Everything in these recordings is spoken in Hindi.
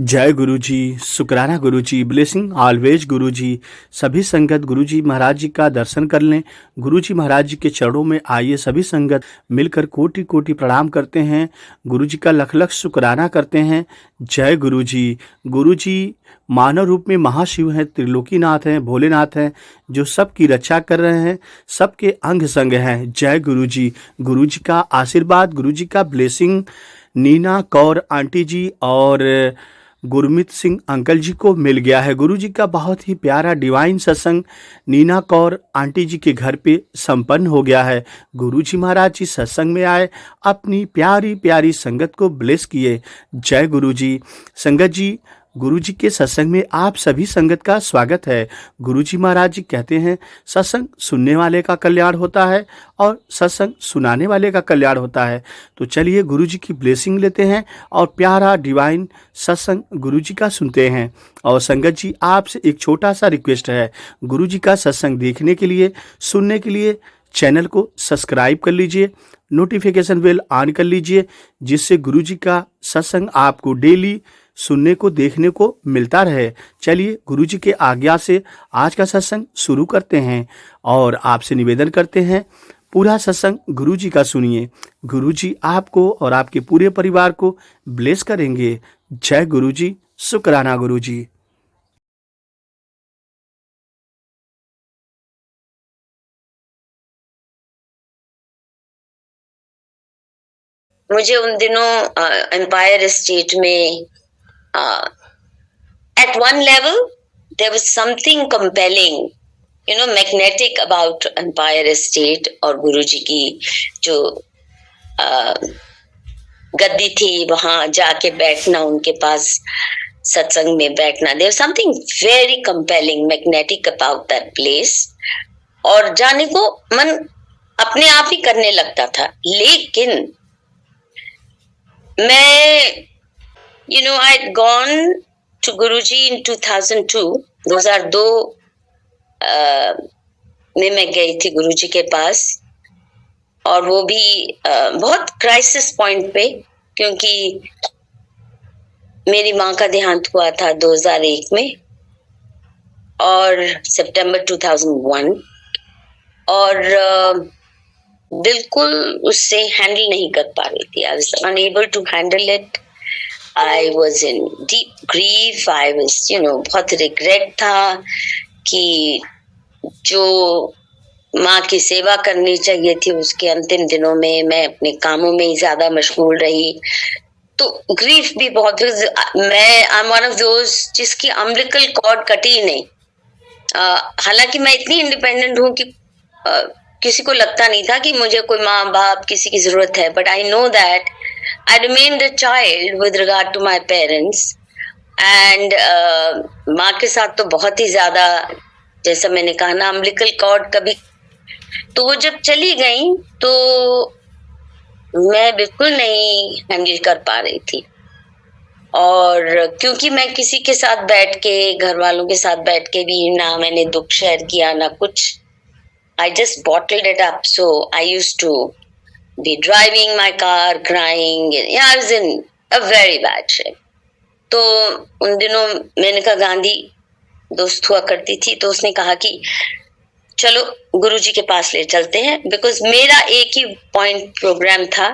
जय गुरु जी, शुक्राना गुरु जी, ब्लेसिंग ऑलवेज गुरु जी। सभी संगत गुरु जी महाराज जी का दर्शन कर लें। गुरु जी महाराज जी के चरणों में आइए, सभी संगत मिलकर कोटि कोटि प्रणाम करते हैं। गुरु जी का लख लख शुक्राना करते हैं। जय गुरु जी। गुरु जी मानव रूप में महाशिव हैं, त्रिलोकीनाथ हैं, भोलेनाथ हैं, जो सबकी रक्षा कर रहे हैं, सबके अंग संग हैं। जय गुरु जी। गुरु जी का आशीर्वाद, गुरु जी का ब्लेसिंग नीना कौर आंटी जी और गुरमीत सिंह अंकल जी को मिल गया है। गुरु जी का बहुत ही प्यारा डिवाइन सत्संग नीना कौर आंटी जी के घर पे संपन्न हो गया है। गुरु जी महाराज जी सत्संग में आए, अपनी प्यारी प्यारी संगत को ब्लेस किए। जय गुरु जी। संगत जी, गुरु जी के सत्संग में आप सभी संगत का स्वागत है। गुरु जी महाराज जी कहते हैं, सत्संग सुनने वाले का कल्याण होता है और सत्संग सुनाने वाले का कल्याण होता है। तो चलिए गुरु जी की ब्लेसिंग लेते हैं और प्यारा डिवाइन सत्संग गुरु जी का सुनते हैं। और संगत जी, आपसे एक छोटा सा रिक्वेस्ट है, गुरु जी का सत्संग देखने के लिए, सुनने के लिए चैनल को सब्सक्राइब कर लीजिए, नोटिफिकेशन बेल ऑन कर लीजिए, जिससे गुरु जी का सत्संग आपको डेली सुनने को देखने को मिलता रहे। चलिए गुरु जी के आज्ञा से आज का सत्संग शुरू करते हैं और आपसे निवेदन करते हैं, पूरा सत्संग गुरु जी का सुनिए। गुरु जी आपको और आपके पूरे परिवार को ब्लेस करेंगे। जय गुरु जी, शुक्राना गुरु जी। मुझे उन दिनों एम्पायर स्टेट में at one level there was something compelling, magnetic about Empire State और गुरुजी की जो गद्दी थी, वहां जाके बैठना, उनके पास सत्संग में बैठना, there was something very compelling, magnetic about that place, और जाने को मन अपने आप ही करने लगता था। लेकिन मैं I had gone to Guruji in 2002, 2002 में मैं गई थी गुरुजी के पास, और वो भी बहुत क्राइसिस पॉइंट पे, क्योंकि मेरी माँ का देहांत हुआ था 2001 में और सितंबर 2001, और बिल्कुल उससे हैंडल नहीं कर पा रही थी। I was unable to handle it. I was in deep grief. I was, बहुत रिग्रेट था कि जो माँ की सेवा करनी चाहिए थी उसके अंतिम दिनों में मैं अपने कामों में ही ज्यादा मशगूल रही, तो ग्रीफ भी बहुत। मैं I am one of those जिसकी अम्बिलिकल कॉर्ड कटी ही नहीं। हालांकि मैं इतनी इंडिपेंडेंट हूँ कि किसी को लगता नहीं था कि मुझे कोई माँ बाप किसी की जरूरत है, but I know that I remained a child with regard to my parents, and माँ के साथ तो बहुत ही ज्यादा, जैसा मैंने कहा ना, अम्बिलिकल कॉर्ड कभी, तो वो जब चली गई तो मैं बिल्कुल नहीं हैंडल कर पा रही थी। और क्योंकि मैं किसी के साथ बैठ के, घर वालों के साथ बैठ के भी ना मैंने दुख शेयर किया ना कुछ, I just bottled it up. So I used to be driving my car, crying. Yeah, I was in a very bad shape. तो उन दिनों मैंने कहा, गांधी दोस्त हुआ करती थी, तो उसने कहा कि चलो गुरुजी के पास ले चलते हैं, बिकॉज मेरा एक ही पॉइंट प्रोग्राम था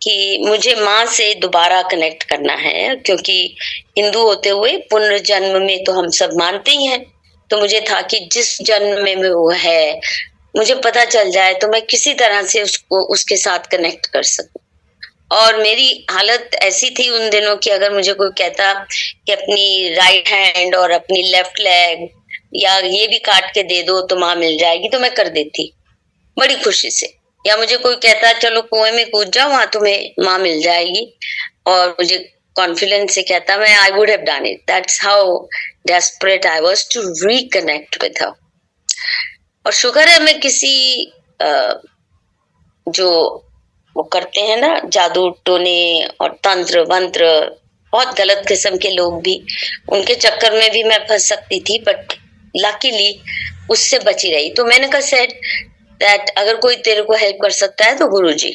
कि मुझे माँ से दोबारा कनेक्ट करना है, क्योंकि हिंदू होते हुए पुनर्जन्म में तो हम सब मानते ही हैं। तो मुझे था कि जिस जन्म में वो है मुझे पता चल जाए तो मैं किसी तरह से उसको उसके साथ कनेक्ट कर सकूं। और मेरी हालत ऐसी थी उन दिनों कि अगर मुझे कोई कहता कि अपनी राइट हैंड और अपनी लेफ्ट लेग या ये भी काट के दे दो तो माँ मिल जाएगी, तो मैं कर देती बड़ी खुशी से। या मुझे कोई कहता चलो कुएं में कूद जाओ, वहां तुम्हें माँ मिल जाएगी, और मुझे कॉन्फिडेंस से कहता, मैं I would have done it. That's how desperate I was to reconnect with her. और शुक्र है मैं किसी जो वो करते हैं ना जादू टोने और तंत्र वंत्र, बहुत गलत किस्म के लोग भी, उनके चक्कर में भी मैं फंस सकती थी, बट लकीली उससे बची रही। तो मैंने कहा सेड दैट अगर कोई तेरे को हेल्प कर सकता है तो Guruji,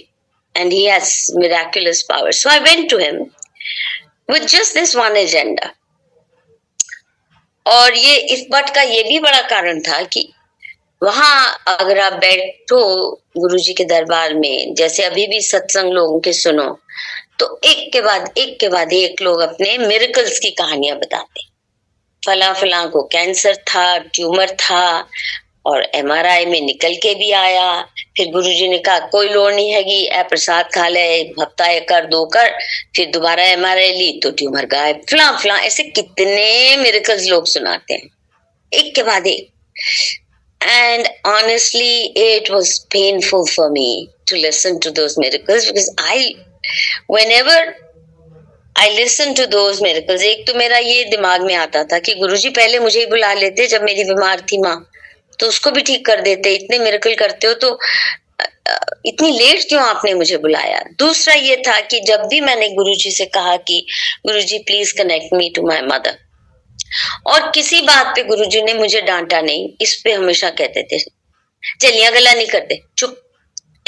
and he has miraculous power. So I went to him with just this one agenda. और ये इस बात का ये भी बड़ा कारण था कि वहां अगर आप बैठो गुरुजी के दरबार में, जैसे अभी भी सत्संग लोगों के सुनो, तो एक के बाद एक लोग अपने मिरेकल्स की कहानियां बताते। फला फला को कैंसर था, ट्यूमर था, और एमआरआई में निकल के भी आया। फिर गुरुजी ने कहा कोई लोड़ नहीं हैगी, ए प्रसाद खा ले, हफ्ता एक कर, 2 कर, फिर दोबारा एमआरआई ली तो ट्यूमर गायब, फला फला। ऐसे कितने मिरेकल्स लोग सुनाते हैं, एक के बाद एक। And honestly, it was painful for me to listen to those miracles because whenever I listened to those miracles, एक तो मेरा ये दिमाग में आता था कि गुरुजी पहले मुझे ही बुला लेते जब मेरी बीमार थी माँ, तो उसको भी ठीक कर देते। इतने मिरेकल करते हो तो इतनी लेट क्यों आपने मुझे बुलाया। दूसरा ये था कि जब भी मैंने गुरुजी से कहा कि Guruji please connect me to my mother, और किसी बात पे गुरुजी ने मुझे डांटा नहीं, इस पे हमेशा कहते थे चलिए गला नहीं करते, चुप,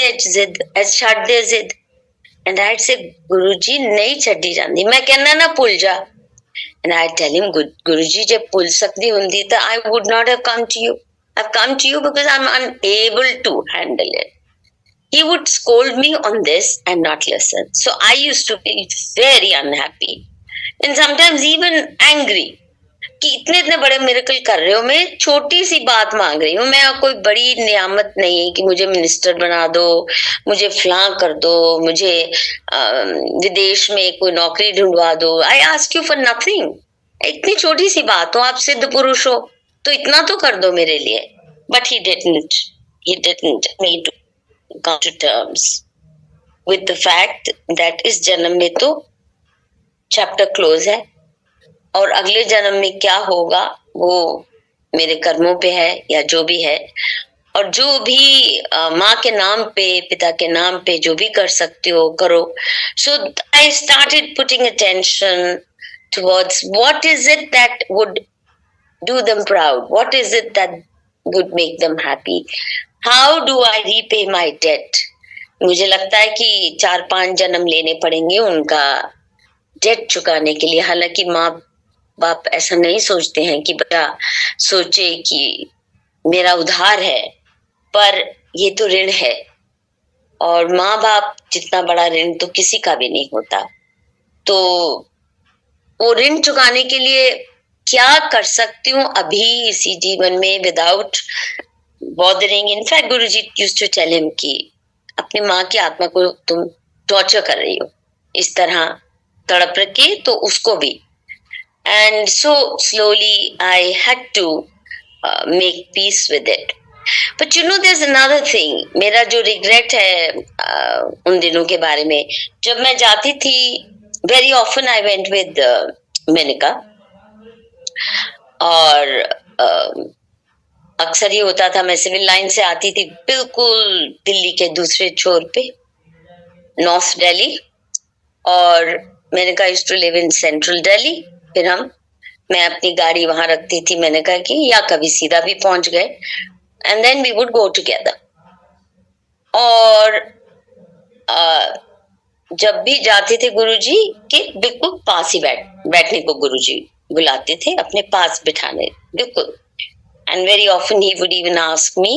जिद छड़ दे जिद। एंड आई से गुरुजी नहीं छड़ी जाती, मैं कहना ना भुल जा। And I tell him Guruji जब भुल सकती होंदी तो I would not have come to you, I've come to you because I'm unable to handle it. He would scold me on this and not listen. So I used to be very unhappy and sometimes even angry कि इतने इतने बड़े मिरेकल कर रहे हो, मैं छोटी सी बात मांग रही हूँ, मैं कोई बड़ी नियामत नहीं कि मुझे मिनिस्टर बना दो, मुझे फलां कर दो, मुझे विदेश में कोई नौकरी ढूंढवा दो। I ask you for nothing. इतनी छोटी सी बात हो, आप सिद्ध पुरुष हो, तो इतना तो कर दो मेरे लिए। But he didn't need to come to terms with the fact that इस जन्म में तो चैप्टर क्लोज है और अगले जन्म में क्या होगा वो मेरे कर्मों पे है या जो भी है। और जो भी माँ के नाम पे, पिता के नाम पे जो भी कर सकते हो करो। So I started putting attention towards what is it that would do them proud, what is it that would make them happy, how do I repay my debt। मुझे लगता है कि 4-5 जन्म लेने पड़ेंगे उनका डेट चुकाने के लिए। हालांकि माँ बाप ऐसा नहीं सोचते हैं कि बच्चा सोचे कि मेरा उधार है, पर ये तो ऋण है और माँ बाप जितना बड़ा ऋण तो किसी का भी नहीं होता। तो वो ऋण चुकाने के लिए क्या कर सकती हूँ अभी इसी जीवन में without bothering. In fact Guruji used to tell him कि अपनी माँ की आत्मा को तुम टॉर्चर कर रही हो इस तरह तड़प के, तो उसको भी। And so slowly I had to make peace with it. But you know there is another thing, मेरा जो रिग्रेट है उन दिनों के बारे में, जब मैं जाती थी very often I went with Menika, और अक्सर ये होता था मैं सिविल लाइन से आती थी बिल्कुल दिल्ली के दूसरे छोर पे, नॉर्थ दिल्ली, और मैंने कहा used to live in central Delhi. फिर मैं अपनी गाड़ी वहां रखती थी, मैंने कहा कि या कभी सीधा भी पहुंच गए, and then we would go together. और जब भी जाते थे गुरुजी के बिल्कुल पास ही बैठने को गुरुजी बुलाते थे, अपने पास बिठाने बिल्कुल। And very often he would even ask me,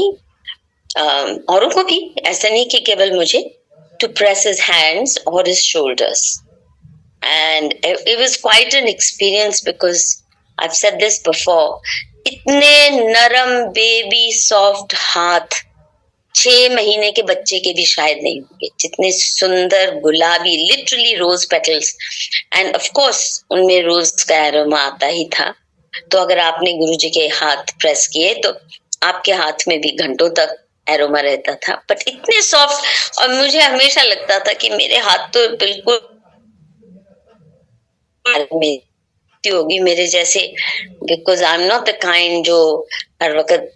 औरों को भी, ऐसा नहीं कि केवल मुझे, टू प्रेस हिज हैंड्स और his shoulders. And it was quite an experience because I have said this before, इतने नरम बेबी सॉफ्ट हाथ 6 महीने के बच्चे के भी शायद नहीं होंगे, जितने सुंदर गुलाबी, literally rose petals, and of course उनमें रोज का एरोमा आता ही था। तो अगर आपने गुरुजी के हाथ प्रेस किए तो आपके हाथ में भी घंटों तक एरोमा रहता था, बट इतने सॉफ्ट। और मुझे हमेशा लगता था कि मेरे हाथ तो बिल्कुल होगी मेरे जैसे, because I am not the kind जो हर वक्त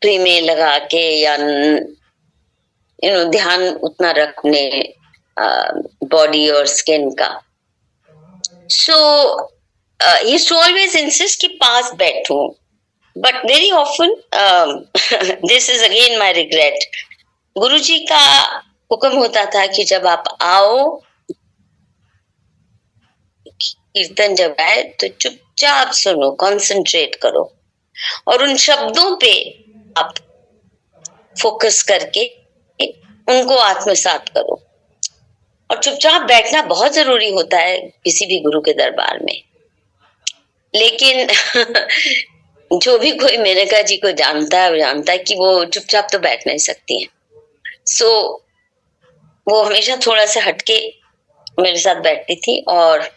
क्रीमें लगा के या ध्यान उतना रखने बॉडी और स्किन का। So he used to always insist कि पास बैठूं, but very often this is again my regret, Guruji का हुक्म होता था कि जब आप आओ कीर्तन जब आए तो चुपचाप सुनो, कंसंट्रेट करो और उन शब्दों पे आप फोकस करके उनको आत्मसात करो। और चुपचाप बैठना बहुत जरूरी होता है किसी भी गुरु के दरबार में। लेकिन जो भी कोई मेनका जी को जानता है वो जानता है कि वो चुपचाप तो बैठ नहीं सकती है। सो वो हमेशा थोड़ा सा हटके मेरे साथ बैठती थी और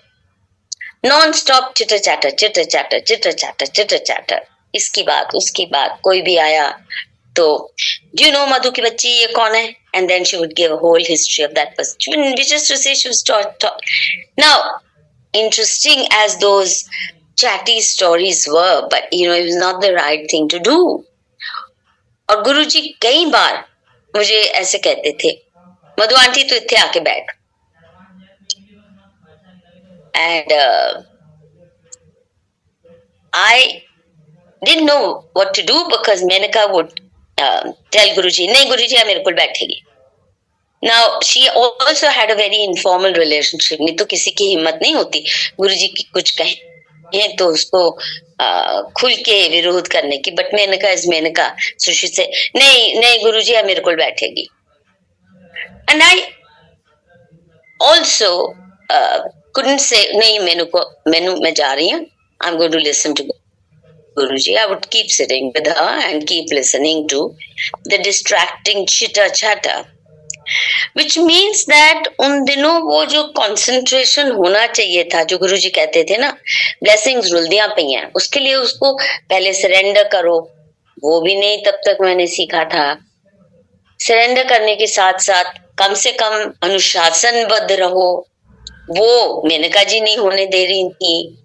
non stop cheater chatter cheater chatter cheater chatter cheater chatter, इसकी बात उसकी बात। कोई भी आया तो डू यू नो मधु की बच्ची ये कौन है, and then she would give a whole history of that person. Just to say she was taught. Now, interesting as those chatty stories were, but you know it was not the right thing to do. और गुरुजी कई बार मुझे ऐसे कहते थे, मधु आंटी तू इत्थे आके बैठ। And I didn't know what to do because Menaka would tell Guruji, नहीं गुरुजी आप मेरे को बैठेगी। Now she also had a very informal relationship. नहीं तो किसी की हिम्मत नहीं होती गुरुजी की कुछ कहे तो उसको खुल के विरोध करने की। But Menaka is Menaka, so she say नहीं गुरुजी आप मेरे को बैठेगी। And I also couldn't say नहीं मेनू मैं जा रही हूँ, I'm going to listen to Guruji. I would keep sitting with her and keep listening to the distracting chitter chatter, which means that उन दिनों वो जो concentration होना चाहिए था, जो गुरुजी कहते थे ना blessings रुल्दियां पई हैं, उसके लिए उसको पहले surrender करो, वो भी नहीं तब तक मैंने सीखा था। surrender करने के साथ साथ कम से कम अनुशासनबद्ध रहो, वो मेनका जी नहीं होने दे रही थी।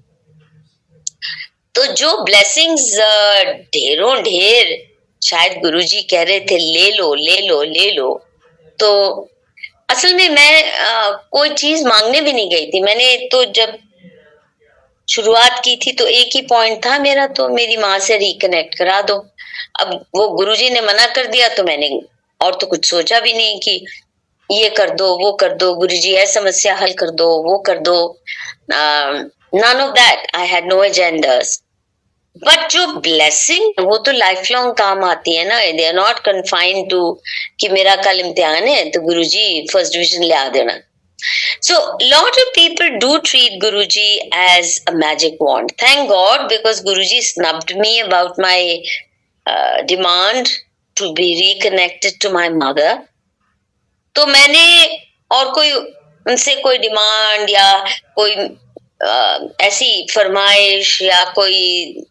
तो जो ब्लेसिंग्स ढेरों ढेर शायद गुरुजी कह रहे थे ले लो ले लो ले लो, तो असल में मैं कोई चीज मांगने भी नहीं गई थी। मैंने तो जब शुरुआत की थी तो एक ही पॉइंट था मेरा, तो मेरी माँ से रिकनेक्ट करा दो। अब वो गुरुजी ने मना कर दिया तो मैंने और तो कुछ सोचा भी नहीं कि ये कर दो वो कर दो, गुरुजी ये समस्या हल कर दो वो कर दो। none of that, I had no agendas. But जो ब्लेसिंग वो तो लाइफ लॉन्ग काम आती है ना, they are not confined to कि मेरा कल इम्तिहान है तो गुरुजी फर्स्ट डिवीजन ले आ देना। So lot of people do treat Guruji as a magic wand. Thank God, because Guruji snubbed me about my demand to be reconnected to my mother. तो मैंने और कोई उनसे कोई डिमांड या कोई ऐसी फरमाइश या कोई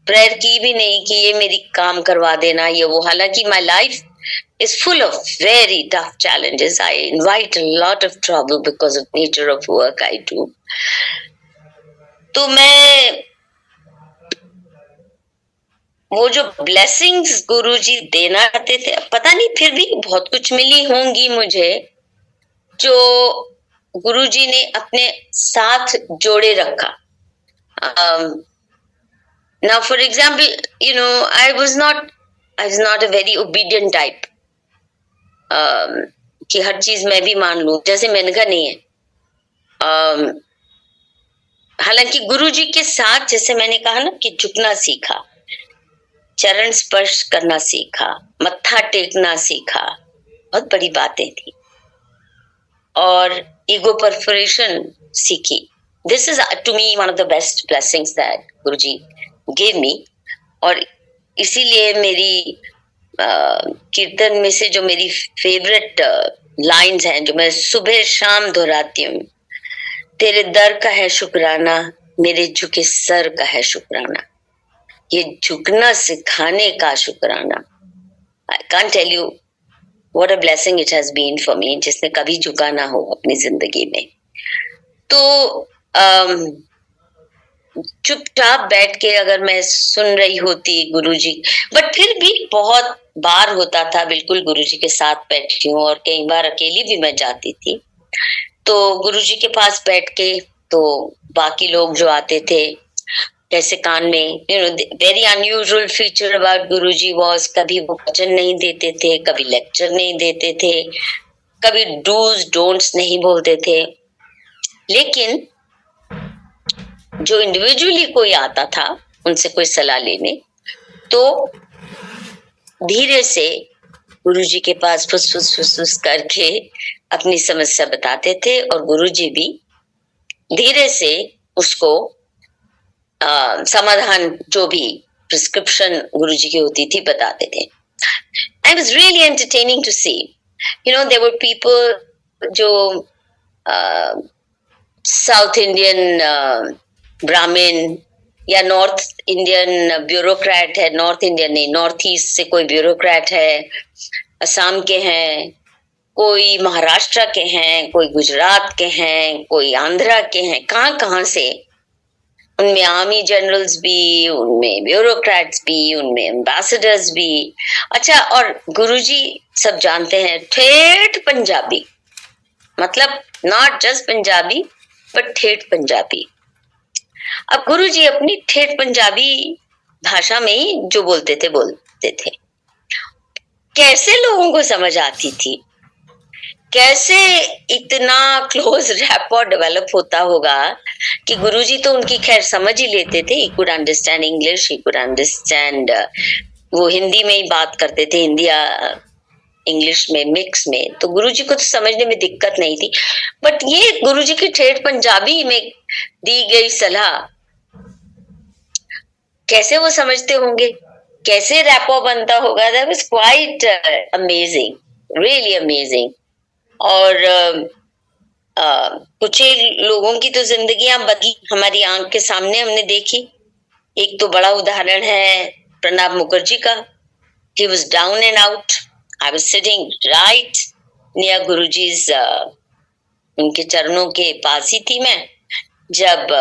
प्रेयर की भी नहीं कि ये मेरी काम करवा देना ये वो। हालांकि my life is full of very tough challenges. I invite a lot of trouble because of nature of work I do. तो मैं वो जो blessings गुरुजी देना चाहते थे, पता नहीं फिर भी बहुत कुछ मिली होंगी मुझे जो गुरुजी ने अपने साथ जोड़े रखा। Now for example, you know, I was not a very obedient type. कि हर चीज मैं भी मान लूं, जैसे मेनका नहीं है। हालांकि गुरुजी के साथ जैसे मैंने कहा ना कि झुकना सीखा, चरण स्पर्श करना सीखा, मत्था टेकना सीखा, बहुत बड़ी बातें थी। और ईगो परफोरेशन सीखी। This is to me one of the best blessings that Guruji gave me। और इसीलिए मेरी कीर्तन में से जो मेरी फेवरेट लाइंस हैं जो मैं सुबह शाम दोहराती हूँ, तेरे दर का है शुक्राना, मेरे झुके सर का है शुक्राना, ये झुकना सिखाने का शुक्राना। I can't tell you what a blessing it has been for me, जिसने कभी झुका ना हो अपनी जिंदगी में। तो चुपचाप बैठ के अगर मैं सुन रही होती गुरुजी, बट फिर भी बहुत बार होता था बिल्कुल गुरुजी के साथ बैठी हूँ, और कई बार अकेली भी मैं जाती थी। तो गुरुजी के पास बैठ के तो बाकी लोग जो आते थे जैसे कान में, you know, very unusual feature about Guruji was, कभी वो वचन नहीं देते थे, कभी लेक्चर नहीं देते थे, कभी डूज डोंट्स नहीं बोलते थे, लेकिन जो इंडिविजुअली कोई आता था उनसे कोई सलाह लेने, तो धीरे से गुरुजी के पास फुस फुस फुस फुस करके अपनी समस्या बताते थे और गुरुजी भी धीरे से उसको समाधान, जो भी प्रिस्क्रिप्शन गुरुजी की होती थी, बताते थे. I was really entertaining to see. There were people जो साउथ इंडियन ब्राह्मण या नॉर्थ इंडियन ब्यूरोक्रेट है, नॉर्थ इंडियन नहीं, नॉर्थ ईस्ट से कोई ब्यूरोक्रेट है, असम के हैं, कोई महाराष्ट्र के हैं, कोई गुजरात के हैं, कोई आंध्रा के हैं, कहाँ कहाँ से. उनमें आर्मी जनरल्स भी, उनमें ब्यूरोक्रेट्स भी, उनमें एम्बेसडर्स भी. अच्छा, और गुरुजी सब जानते हैं ठेठ पंजाबी, मतलब नॉट जस्ट पंजाबी बट ठेठ पंजाबी. अब गुरुजी अपनी ठेठ पंजाबी भाषा में ही जो बोलते थे. कैसे लोगों को समझ आती थी, कैसे इतना क्लोज रैपॉर डेवलप होता होगा कि गुरुजी तो उनकी खैर समझ ही लेते थे. He could understand English, he could understand, वो हिंदी में ही बात करते थे, हिंदी इंग्लिश में मिक्स में, तो गुरुजी को तो समझने में दिक्कत नहीं थी. बट ये गुरुजी की ठेठ पंजाबी में दी गई सलाह कैसे वो समझते होंगे, कैसे रैपो बनता होगा. That was quite amazing, really amazing. और कुछ लोगों की तो जिंदगियां बदली, हमारी आंख के सामने हमने देखी. एक तो बड़ा उदाहरण है प्रणब मुखर्जी का. He was down and out. I was sitting right near Guruji's, उनके चरणों के पास ही थी मैं. जब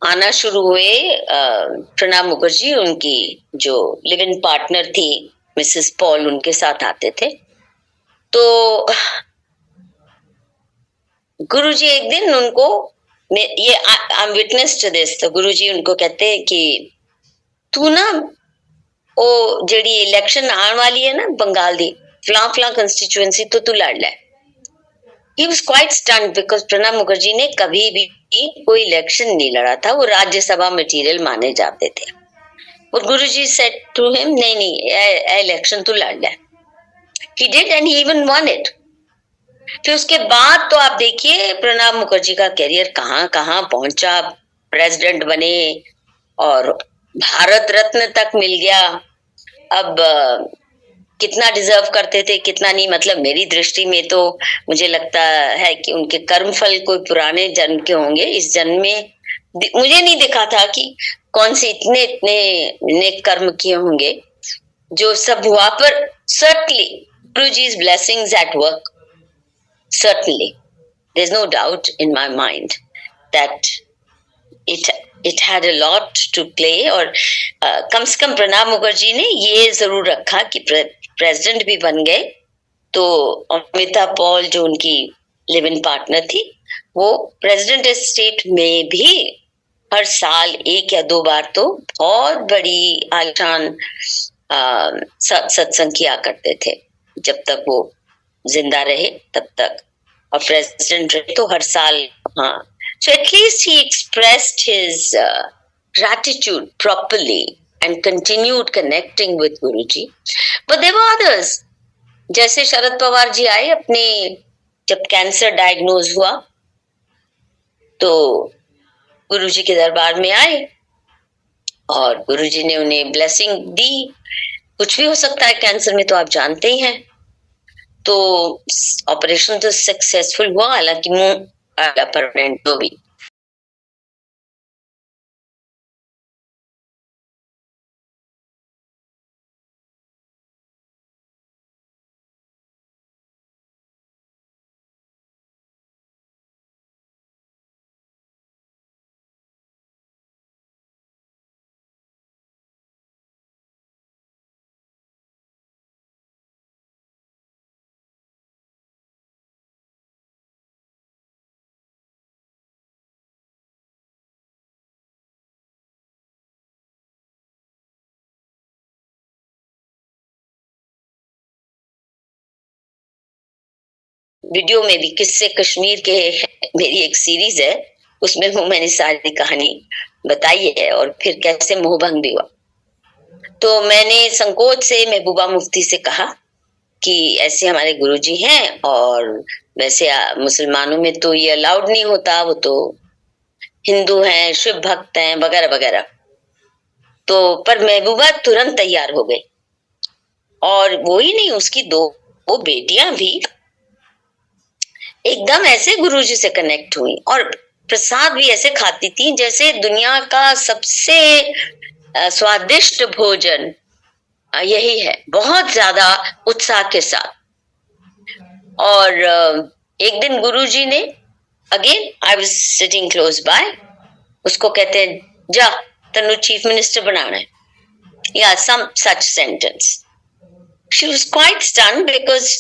आना शुरू हुए प्रणब मुखर्जी, उनकी जो लिव इन पार्टनर थी मिसेस पॉल, उनके साथ आते थे. तो गुरुजी एक दिन उनको, ये I am witness to this, तो गुरुजी उनको कहते हैं कि तू ना ओ जेडी इलेक्शन आने वाली है ना बंगाल दी, फला फला कंस्टिट्यूएंसी, तो तू लड़ ले. He was quite stunned because Pranab Mukherjee ने कभी भी कोई इलेक्शन नहीं लड़ा था, वो राज्यसभा मटेरियल माने जाते थे. और गुरुजी said to him, नहीं नहीं, इलेक्शन तू लड़ ले. He did and he even won it. फिर उसके बाद तो आप देखिए प्रणब मुखर्जी का करियर कहाँ कहाँ पहुंचा, प्रेसिडेंट बने और भारत रत्न तक मिल गया. अब कितना डिजर्व करते थे कितना नहीं, मतलब मेरी दृष्टि में तो मुझे लगता है कि उनके कर्म फल कोई पुराने जन्म के होंगे. इस जन्म में मुझे नहीं दिखा था कि कौन से इतने इतने नेक कर्म किए होंगे जो सब हुआ. पर certainly Guruji's blessings at work, certainly there's no doubt in my mind that it had a lot to play. और कम से कम प्रणब मुखर्जी ने ये जरूर रखा कि प्रेसिडेंट भी बन गए, तो अमिता पॉल जो उनकी लिव इन पार्टनर थी, वो प्रेसिडेंट स्टेट में भी हर साल 1 या 2 बार तो बहुत बड़ी आलिशान सत्संग किया करते थे. जब तक वो जिंदा रहे तब तक, और प्रेसिडेंट रहे तो हर साल. हाँ, so at least he expressed his gratitude properly and continued connecting with Guruji. But there were others, जैसे शरद पवार जी आए, अपने जब कैंसर डायग्नोज हुआ तो गुरुजी के दरबार में आए और गुरुजी ने उन्हें ब्लेसिंग दी. कुछ भी हो सकता है कैंसर में, तो आप जानते ही हैं. तो ऑपरेशन तो सक्सेसफुल हुआ, हालांकि मुंह परमानेंट जो भी. वीडियो में भी किस्से कश्मीर के, मेरी एक सीरीज है उसमें वो मैंने सारी कहानी बताई है और फिर कैसे मोहभंग भी हुआ। तो मैंने संकोच से महबूबा मुफ्ती से कहा कि ऐसे हमारे गुरुजी हैं और वैसे मुसलमानों में तो ये अलाउड नहीं होता, वो तो हिंदू हैं, शिव भक्त हैं वगैरह वगैरह। तो पर महबूबा तुरंत तैयार हो गई और वो ही नहीं, उसकी वो बेटियां भी एकदम ऐसे गुरुजी से कनेक्ट हुई और प्रसाद भी ऐसे खाती थी जैसे दुनिया का सबसे स्वादिष्ट भोजन यही है, बहुत ज्यादा उत्साह के साथ। और एक दिन गुरुजी ने, again I was sitting close by, उसको कहते हैं जा तनु चीफ मिनिस्टर बनाना है, या some such sentence. She was quite stunned because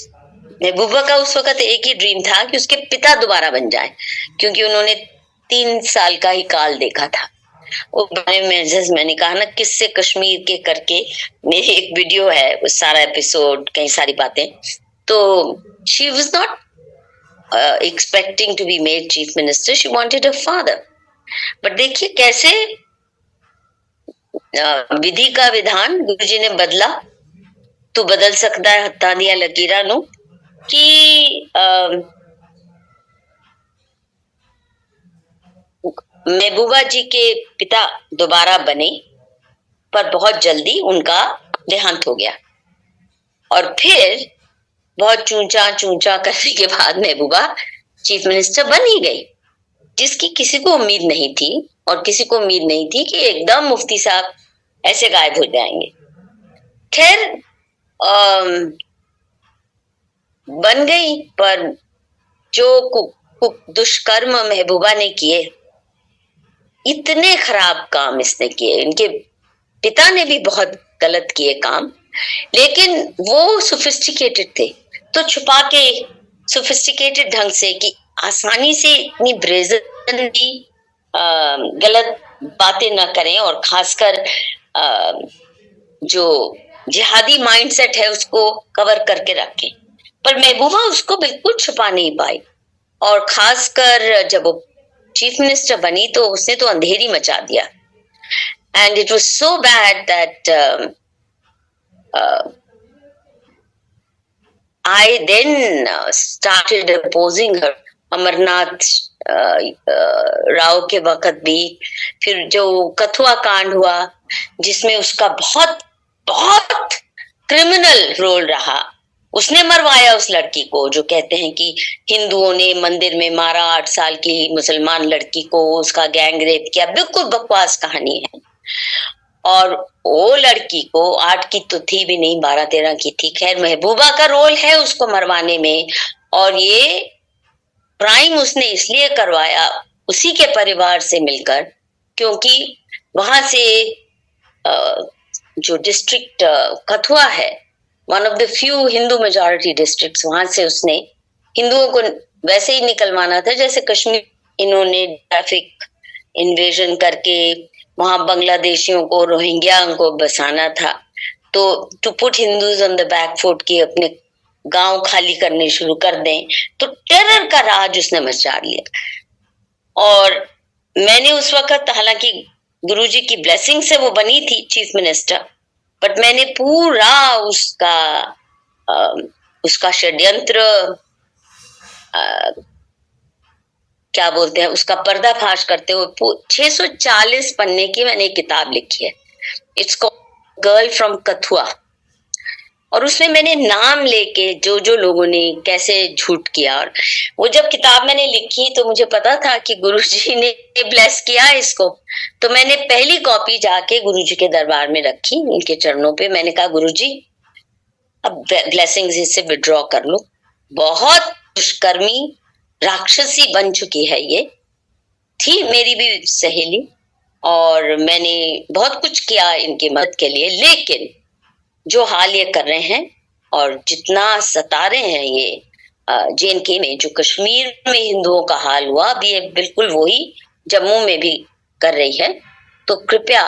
Mehbooba का उस वक्त एक ही ड्रीम था कि उसके पिता दोबारा बन जाए, क्योंकि उन्होंने 3 साल का ही काल देखा था। वो मैंने कहा ना किससे कश्मीर के करके मेरी एक वीडियो है, वो सारा एपिसोड, कई सारी बातें। तो she was not expecting to be made chief minister, she wanted a father. But देखिए कैसे विधि का विधान गुरुजी ने बदला। तू बदल सकता है हत्था दिया लकीरां नू कि महबूबा जी के पिता दोबारा बने, पर बहुत जल्दी उनका देहांत हो गया और फिर बहुत चूंचा चूंचा करने के बाद महबूबा चीफ मिनिस्टर बन ही गई, जिसकी किसी को उम्मीद नहीं थी और किसी को उम्मीद नहीं थी कि एकदम मुफ्ती साहब ऐसे गायब हो जाएंगे। खैर बन गई, पर जो दुष्कर्म महबूबा ने किए, इतने खराब काम इसने किए, इनके पिता ने भी बहुत गलत किए काम, लेकिन वो सोफिस्टिकेटेड थे, तो छुपा के सोफिस्टिकेटेड ढंग से कि आसानी से इतनी ब्रेजनली गलत बातें न करें और खासकर जो जिहादी माइंडसेट है उसको कवर करके रखें। पर महबूबा उसको बिल्कुल छुपा नहीं पाई और खासकर जब वो चीफ मिनिस्टर बनी तो उसने तो अंधेरी मचा दिया। And it was so bad that I then started opposing her. Amarnath Rao के वक्त भी, फिर जो कथुआ कांड हुआ जिसमें उसका बहुत बहुत क्रिमिनल रोल रहा, उसने मरवाया उस लड़की को, जो कहते हैं कि हिंदुओं ने मंदिर में मारा 8 साल की मुसलमान लड़की को, उसका गैंग रेप किया, बिल्कुल बकवास कहानी है। और वो लड़की को 8 की तो थी भी नहीं, 12-13 की थी। खैर महबूबा का रोल है उसको मरवाने में, और ये क्राइम उसने इसलिए करवाया उसी के परिवार से मिलकर, क्योंकि वहां से जो डिस्ट्रिक्ट कथुआ है, one of the few Hindu majority districts, वहां से उसने हिंदुओं को वैसे ही निकलवाना था जैसे कश्मीर इन्होंने ट्रैफिक इन्वेजन करके वहां बांग्लादेशियों को, रोहिंग्या को बसाना था। तो to put Hindus on the back foot की अपने गांव खाली करने शुरू कर दें, तो टेरर का राज उसने मचा लिया। और मैंने उस वक्त, हालांकि गुरुजी की ब्लेसिंग से वो बनी थी चीफ मिनिस्टर, बट मैंने पूरा उसका षड्यंत्र, क्या बोलते हैं, उसका पर्दाफाश करते हुए 640 पन्ने की मैंने एक किताब लिखी है, it's called girl from Kathua. और उसमें मैंने नाम लेके जो जो लोगों ने कैसे झूठ किया, और वो जब किताब मैंने लिखी तो मुझे पता था कि गुरुजी ने ब्लेस किया इसको, तो मैंने पहली कॉपी जाके गुरुजी के दरबार में रखी, उनके चरणों पे। मैंने कहा गुरुजी अब ब्लेसिंग्स इससे विड्रॉ कर लो, बहुत दुष्कर्मी राक्षसी बन चुकी है ये। थी मेरी भी सहेली और मैंने बहुत कुछ किया इनकी मदद के लिए, लेकिन जो हाल ये कर रहे हैं और जितना सता रहे हैं ये JNK में, जो कश्मीर में हिंदुओं का हाल हुआ, अब ये बिल्कुल वही जम्मू में भी कर रही है। तो कृपया